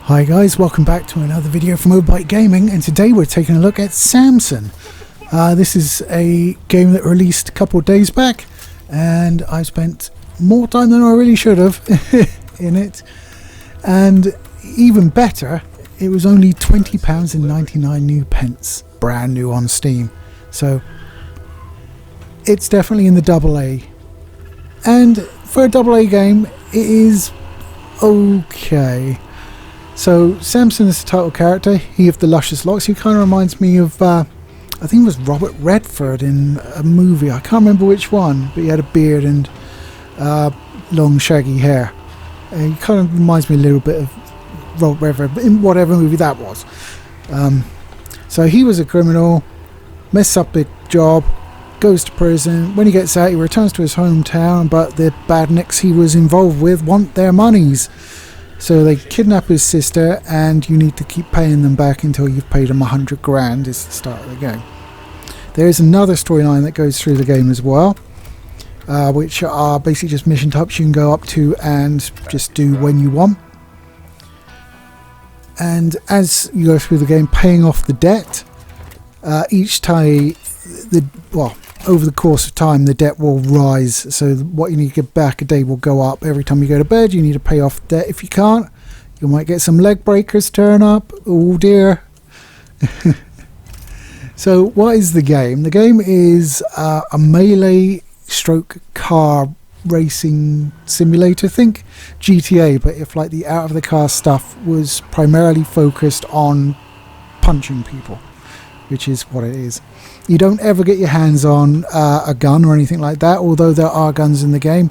Hi guys, welcome back to another video from Motorbike Gaming, and today we're taking a look at Samson. This is a game that released a couple of days back, and I spent more time than I really should have in it. And even better, it was only £20.99 brand new on Steam. So it's definitely in the AA. And for a AA game, it is okay. So Samson is the title character. He of the luscious locks. He kind of reminds me of, I think it was Robert Redford in a movie. I can't remember which one, but he had a beard and long shaggy hair. He kind of reminds me a little bit of Robert Redford in whatever movie that was. So he was a criminal, messes up a job, goes to prison. When he gets out, he returns to his hometown, but the badniks he was involved with want their monies. So they kidnap his sister, and you need to keep paying them back until you've paid them 100 grand is the start of the game. There is another storyline that goes through the game as well, which are basically just mission types you can go up to and just do when you want. And as you go through the game, paying off the debt, each time, over the course of time, the debt will rise. So what you need to get back a day will go up. Every time you go to bed, you need to pay off debt. If you can't, you might get some leg breakers turn up. Oh dear. So what is the game? The game is a melee stroke car racing simulator. Think GTA, but if like the out of the car stuff was primarily focused on punching people, which is what it is. You don't ever get your hands on a gun or anything like that, although there are guns in the game,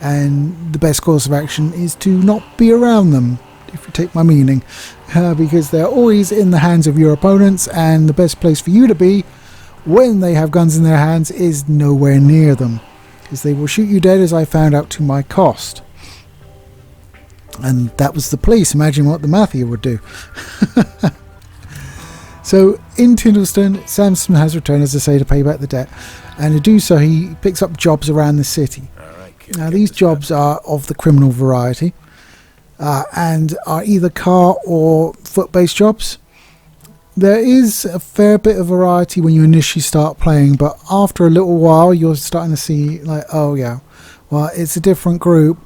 and the best course of action is to not be around them, if you take my meaning, because they're always in the hands of your opponents, and the best place for you to be when they have guns in their hands is nowhere near them, because they will shoot you dead, as I found out to my cost. And that was the police. Imagine what the mafia would do. So in Tindleston, Samson has returned, as I say, to pay back the debt, and to do so he picks up jobs around the city. Now these jobs are of the criminal variety, and are either car or foot-based jobs. There is a fair bit of variety when you initially start playing, but after a little while you're starting to see, like, oh yeah, well, it's a different group,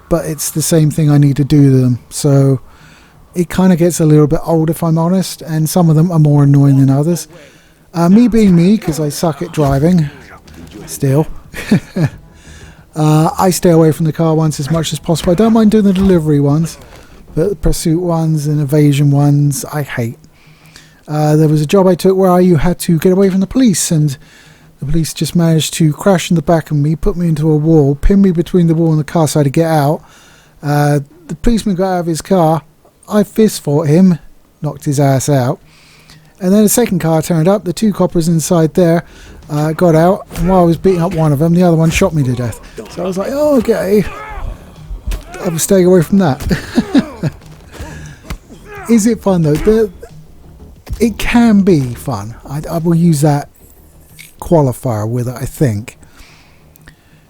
but it's the same thing I need to do to them. So it kind of gets a little bit old, if I'm honest, and some of them are more annoying than others. Me being me, because I suck at driving, still, I stay away from the car ones as much as possible. I don't mind doing the delivery ones, but the pursuit ones and evasion ones, I hate. There was a job I took where you had to get away from the police, and the police just managed to crash in the back of me, put me into a wall, pin me between the wall and the car so I had to get out. The policeman got out of his car. I fist fought him, knocked his ass out, and then a second car turned up. The two coppers inside there got out, and while I was beating up one of them, the other one shot me to death. So I was like, oh, okay, I was staying away from that. Is it fun though? It can be fun. I will use that qualifier with it, I think,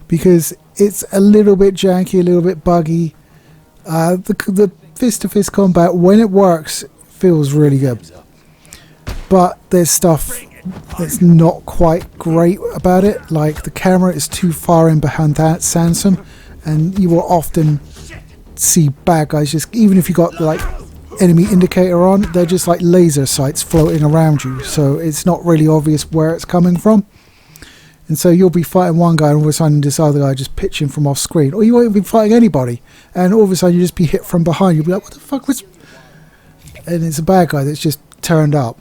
because it's a little bit janky, a little bit buggy. The fist-to-fist combat, when it works, feels really good, but there's stuff that's not quite great about it, like the camera is too far in behind that Samson, and you will often see bad guys just, even if you got the like enemy indicator on, they're just like laser sights floating around you, so it's not really obvious where it's coming from. And so you'll be fighting one guy, and all of a sudden this other guy just pitching from off screen. Or you won't be fighting anybody, and all of a sudden you just be hit from behind. You'll be like, what the fuck was... And it's a bad guy that's just turned up.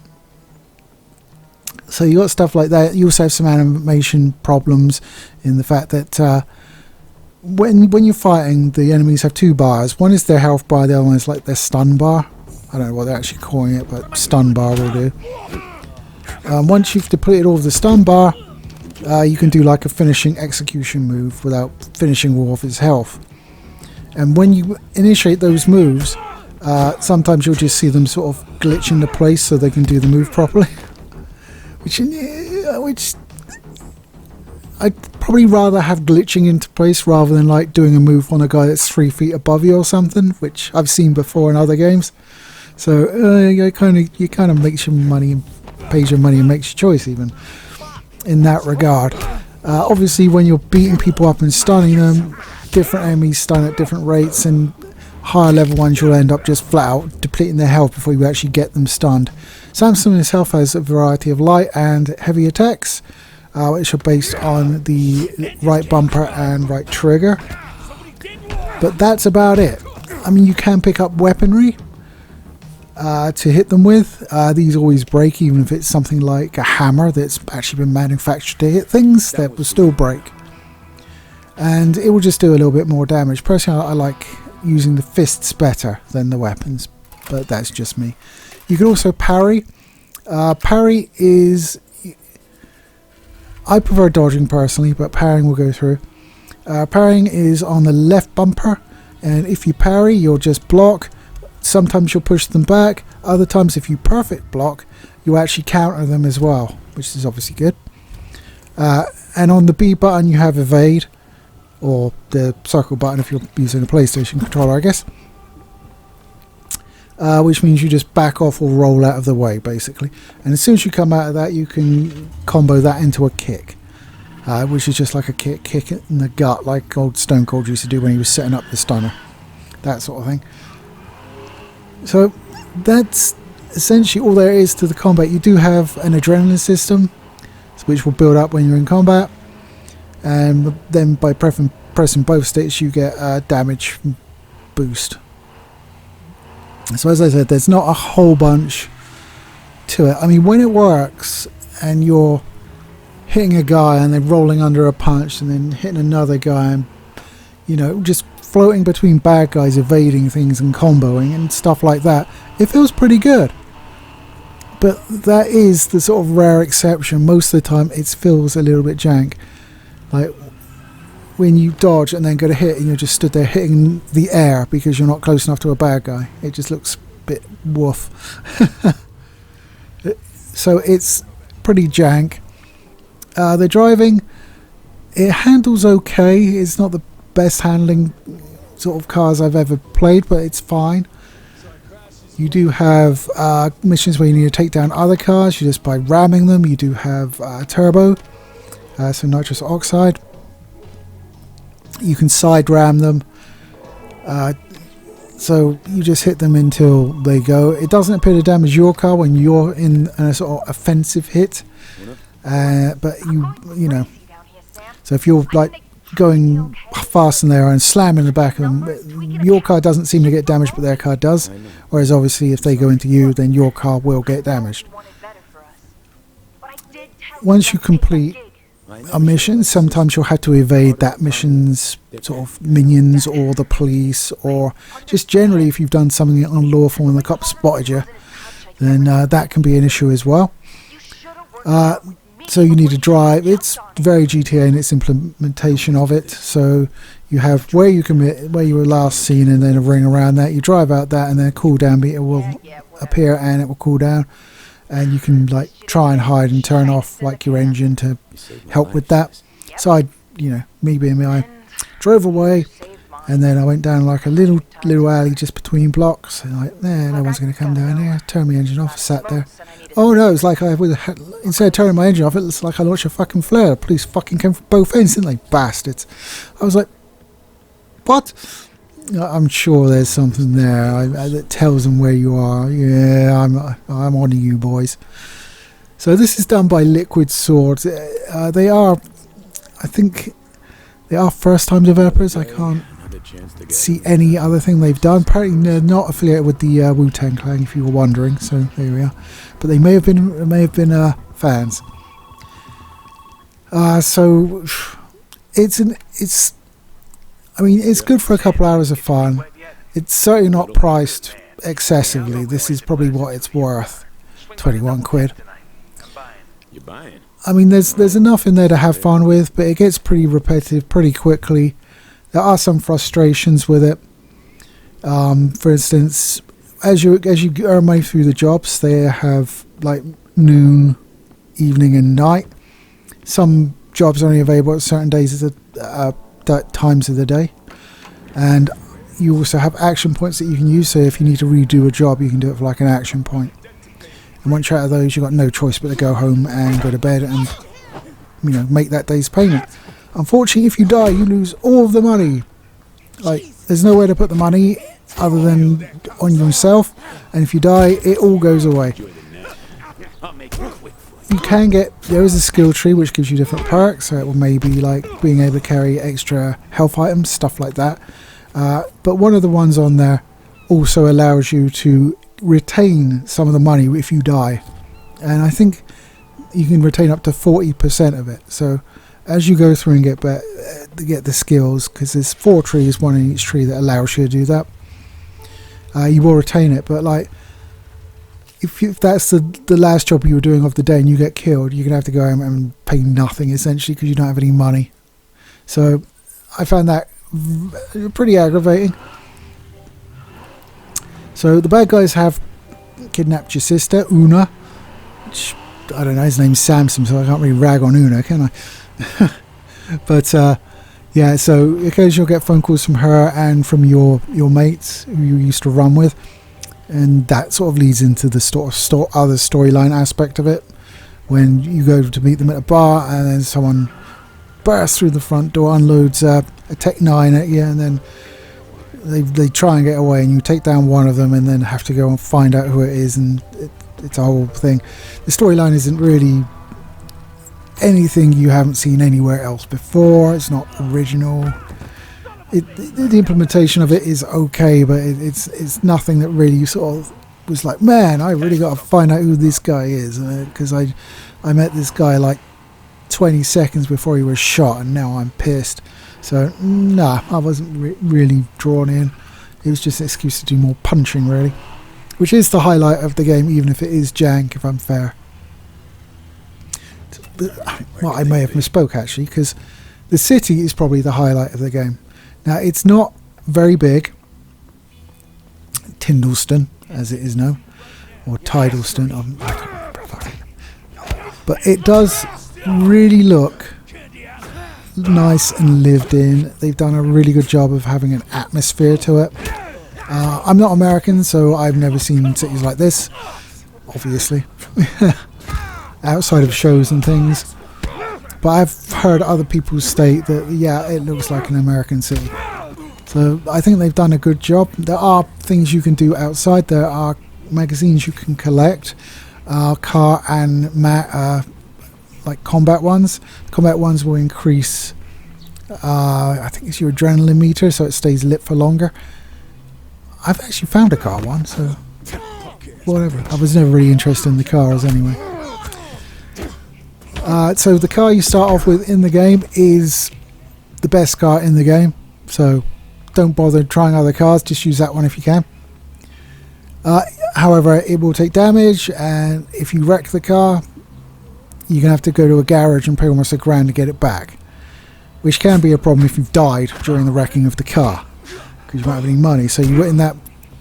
So you got stuff like that. You also have some animation problems in the fact that when you're fighting, the enemies have two bars. One is their health bar, the other one is like their stun bar. I don't know what they're actually calling it, but stun bar will do. Once you've depleted all of the stun bar, you can do like a finishing execution move without finishing all of his health. And when you initiate those moves, sometimes you'll just see them sort of glitch into place so they can do the move properly. which I'd probably rather have glitching into place rather than like doing a move on a guy that's 3 feet above you or something, which I've seen before in other games. So you kind of makes your money and pays your money and makes your choice even in that regard. Obviously, when you're beating people up and stunning them, different enemies stun at different rates, and higher level ones you'll end up just flat out depleting their health before you actually get them stunned. Samson himself has a variety of light and heavy attacks, which are based on the right bumper and right trigger. But that's about it. I mean, you can pick up weaponry to hit them with. These always break, even if it's something like a hammer that's actually been manufactured to hit things, that will still break. And it will just do a little bit more damage. Personally, I like using the fists better than the weapons, but that's just me. You can also parry. Parry is... I prefer dodging personally, but parrying will go through. Parrying is on the left bumper, and if you parry, you'll just block. Sometimes you'll push them back. Other times, if you perfect block, you actually counter them as well, which is obviously good. And on the B button, you have evade, or the circle button if you're using a PlayStation controller, I guess. Which means you just back off or roll out of the way, basically. And as soon as you come out of that, you can combo that into a kick, which is just like a kick in the gut, like old Stone Cold used to do when he was setting up the stunner, that sort of thing. So that's essentially all there is to the combat. You do have an adrenaline system, which will build up when you're in combat, and then by pressing both sticks, you get a damage boost. So as I said, there's not a whole bunch to it. I mean, when it works and you're hitting a guy and then rolling under a punch and then hitting another guy and, you know, just floating between bad guys, evading things and comboing and stuff like that, it feels pretty good. But that is the sort of rare exception. Most of the time it feels a little bit jank. Like when you dodge and then go to hit and you're just stood there hitting the air because you're not close enough to a bad guy. It just looks a bit woof. So it's pretty jank. The driving, it handles okay. It's not the best handling sort of cars I've ever played, but it's fine. You do have missions where you need to take down other cars just by ramming them. You do have turbo, so nitrous oxide. You can side ram them, so you just hit them until they go. It doesn't appear to damage your car when you're in a sort of offensive hit, but you know, so if you're like going fast in there and slamming the back of them, your car doesn't seem to get damaged, but their car does. Whereas obviously if they go into you, then your car will get damaged. Once you complete a mission, sometimes you'll have to evade that mission's sort of minions or the police, or just generally if you've done something unlawful and the cops spotted you, then that can be an issue as well. So you need to drive. It's very GTA in its implementation of it. So you have where you commit, where you were last seen, and then a ring around that. You drive out that, and then a cooldown meter will appear, and it will cool down. And you can like try and hide and turn off like your engine to help with that. So I, you know, me being me, I drove away, and then I went down like a little alley just between blocks, and like, no one's going to come down here. Turn my engine off, sat there. Oh no, it's like instead of turning my engine off, it's like I launched a fucking flare. The police fucking came from both ends, didn't they, bastards? I was like, what? I'm sure there's something there that tells them where you are. Yeah, I'm on to you, boys. So this is done by Liquid Swords. They are, I think, they are first-time developers. I can't see any other thing they've done. Apparently they're not affiliated with the Wu-Tang Clan, if you were wondering. So there we are. But they may have been fans. So I mean, it's good for a couple hours of fun. It's certainly not priced excessively. This is probably what it's worth, 21 quid. I mean, there's enough in there to have fun with, but it gets pretty repetitive pretty quickly. There are some frustrations with it. For instance, as you earn money through the jobs, they have like noon, evening and night. Some jobs are only available at certain days of times of the day, and you also have action points that you can use. So if you need to redo a job, you can do it for like an action point. And once you're out of those, you've got no choice but to go home and go to bed and, you know, make that day's payment. Unfortunately, if you die, you lose all of the money. Like, there's nowhere to put the money other than on yourself, and if you die, it all goes away. You can get, there is a skill tree which gives you different perks, so it will maybe like being able to carry extra health items, stuff like that. But one of the ones on there also allows you to retain some of the money if you die, and I think you can retain up to 40% of it. So as you go through and get the skills, because there's 4 trees, one in each tree, that allows you to do that, you will retain it. But like, if that's the last job you were doing of the day and you get killed, you're gonna have to go home and pay nothing essentially because you don't have any money. So I found that pretty aggravating. So the bad guys have kidnapped your sister, Una. Which, I don't know, his name's Samson, so I can't really rag on Una, can I? But yeah, so occasionally you'll get phone calls from her and from your mates who you used to run with, and that sort of leads into the other storyline aspect of it, when you go to meet them at a bar and then someone bursts through the front door, unloads a Tech 9 at you, and then they try and get away, and you take down one of them and then have to go and find out who it is, and it's a whole thing. The storyline isn't really anything you haven't seen anywhere else before. It's not original. The implementation of it is okay, but it's nothing that really sort of was like, man, I really got to find out who this guy is, because I met this guy like 20 seconds before he was shot, and now I'm pissed. So nah, I wasn't really drawn in. It was just an excuse to do more punching, really, which is the highlight of the game, even if it is jank, if I'm fair. Well, I may have misspoke actually, because the city is probably the highlight of the game. Now, it's not very big, Tyndallston as it is known, or Tidalston, I can't remember, but it does really look nice and lived in. They've done a really good job of having an atmosphere to it. I'm not American, so I've never seen cities like this, obviously, outside of shows and things. But I've heard other people state that, yeah, it looks like an American city. So I think they've done a good job. There are things you can do outside. There are magazines you can collect, car and like combat ones. Combat ones will increase, I think it's your adrenaline meter, so it stays lit for longer. I've actually found a car one, so whatever. I was never really interested in the cars anyway. So the car you start off with in the game is the best car in the game, so don't bother trying other cars, just use that one if you can. However, it will take damage, and if you wreck the car, you're going to have to go to a garage and pay almost $1,000 to get it back, which can be a problem if you've died during the wrecking of the car, because you don't have any money. So in that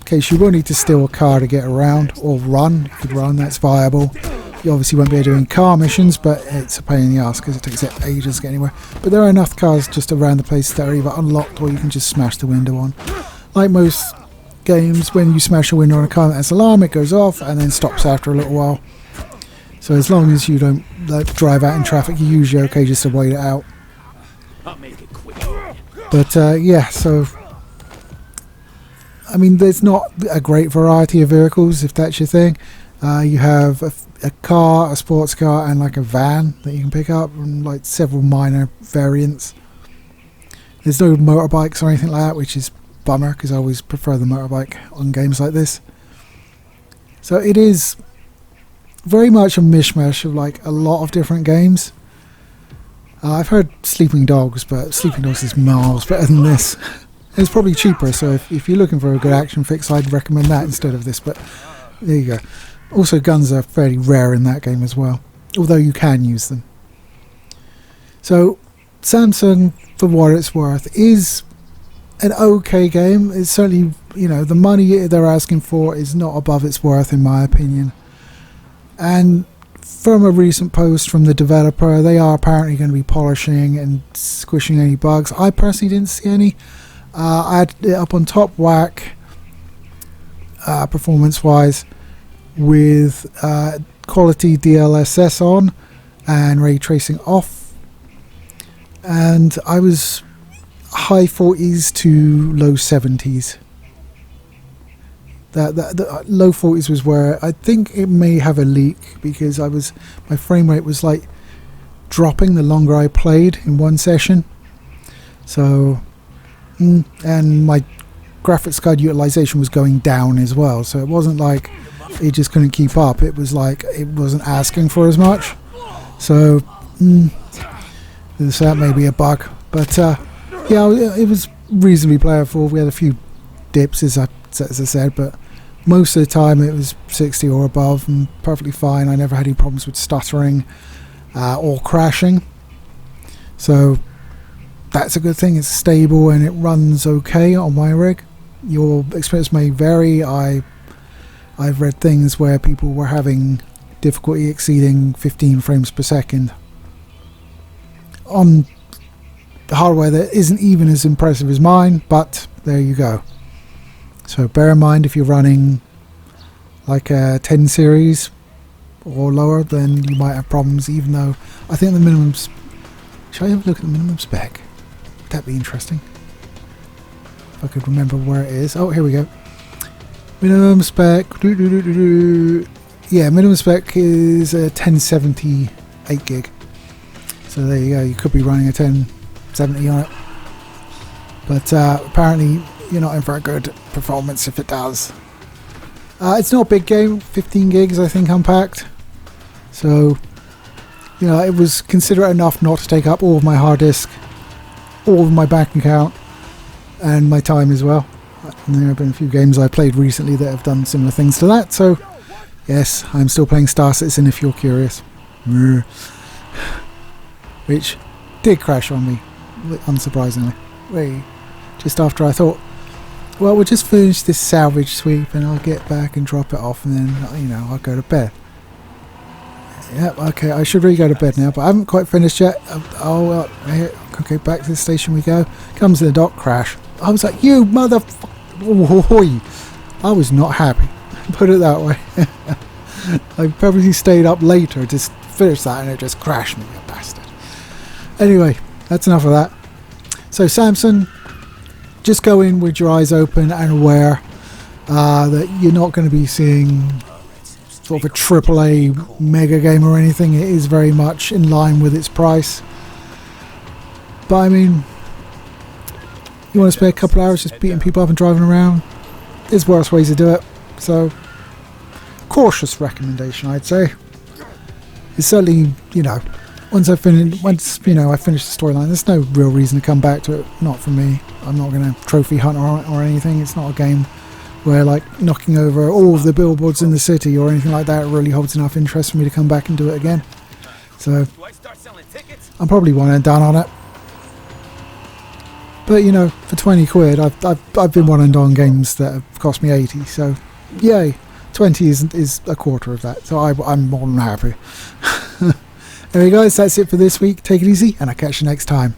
case, you will need to steal a car to get around, or run. If you run, that's viable. You obviously won't be able to do in car missions, but it's a pain in the ass because it takes ages to get anywhere. But there are enough cars just around the place that are either unlocked or you can just smash the window on. Like most games, when you smash a window on a car that has an alarm, it goes off and then stops after a little while. So as long as you don't drive out in traffic, you're usually okay just to wait it out. But yeah, so I mean, there's not a great variety of vehicles, if that's your thing. You have a car, a sports car, and like a van that you can pick up, and like several minor variants. There's no motorbikes or anything like that, which is a bummer, because I always prefer the motorbike on games like this. So it is very much a mishmash of like a lot of different games. I've heard Sleeping Dogs, but Sleeping Dogs is miles better than this. It's probably cheaper, so if you're looking for a good action fix, I'd recommend that instead of this, but there you go. Also, guns are fairly rare in that game as well, although you can use them. So, Samson, for what it's worth, is an okay game. It's certainly, you know, the money they're asking for is not above its worth, in my opinion. And from a recent post from the developer, they are apparently going to be polishing and squishing any bugs. I personally didn't see any. I had it up on top whack, performance-wise, with quality DLSS on and ray tracing off, and I was high 40s to low 70s. The low 40s was where I think it may have a leak, because my frame rate was like dropping the longer I played in one session. So, and my graphics card utilization was going down as well. So it wasn't like it just couldn't keep up. It was like it wasn't asking for as much. So, so that may be a bug. But yeah, it was reasonably playable. We had a few dips, as I said, but most of the time it was 60 or above and perfectly fine. I never had any problems with stuttering or crashing, so that's a good thing. It's stable and it runs okay on my rig. Your experience may vary. I've read things where people were having difficulty exceeding 15 frames per second on the hardware that isn't even as impressive as mine, but there you go. So bear in mind, if you're running like a 10 series or lower, then you might have problems, even though I think the minimum... Should I have a look at the minimum spec? Would that be interesting? If I could remember where it is. Oh, here we go. Minimum spec... Yeah, minimum spec is a 1070 8 gig. So there you go, you could be running a 1070 on it. But apparently you're not in for a good performance if it does. It's not a big game, 15 gigs I think unpacked. So, you know, it was considerate enough not to take up all of my hard disk, all of my bank account, and my time as well. And there have been a few games I played recently that have done similar things to that. So, yes, I'm still playing Star Citizen if you're curious. Which did crash on me, unsurprisingly. Just after I thought, well, we'll just finish this salvage sweep and I'll get back and drop it off, and then, you know, I'll go to bed. Yep, okay, I should really go to bed now, but I haven't quite finished yet. Okay, back to the station we go. Comes the dock, crash. I was like, you motherfucker! I was not happy, put it that way. I probably stayed up later to finish that, and it just crashed me, you bastard. Anyway, that's enough of that. So Samson, just go in with your eyes open and aware that you're not going to be seeing sort of a AAA mega game or anything. It is very much in line with its price. But I mean, you want to spend a couple hours just beating people up and driving around? There's worse ways to do it. So, cautious recommendation, I'd say. It's certainly, you know, once I finish the storyline, there's no real reason to come back to it. Not for me. I'm not going to trophy hunt or anything. It's not a game where, like, knocking over all of the billboards in the city or anything like that really holds enough interest for me to come back and do it again. So I'm probably one and done on it. But, you know, for 20 quid, I've been one and done games that have cost me 80. So yay, 20 is a quarter of that. So I'm more than happy. Anyway guys, that's it for this week. Take it easy and I'll catch you next time.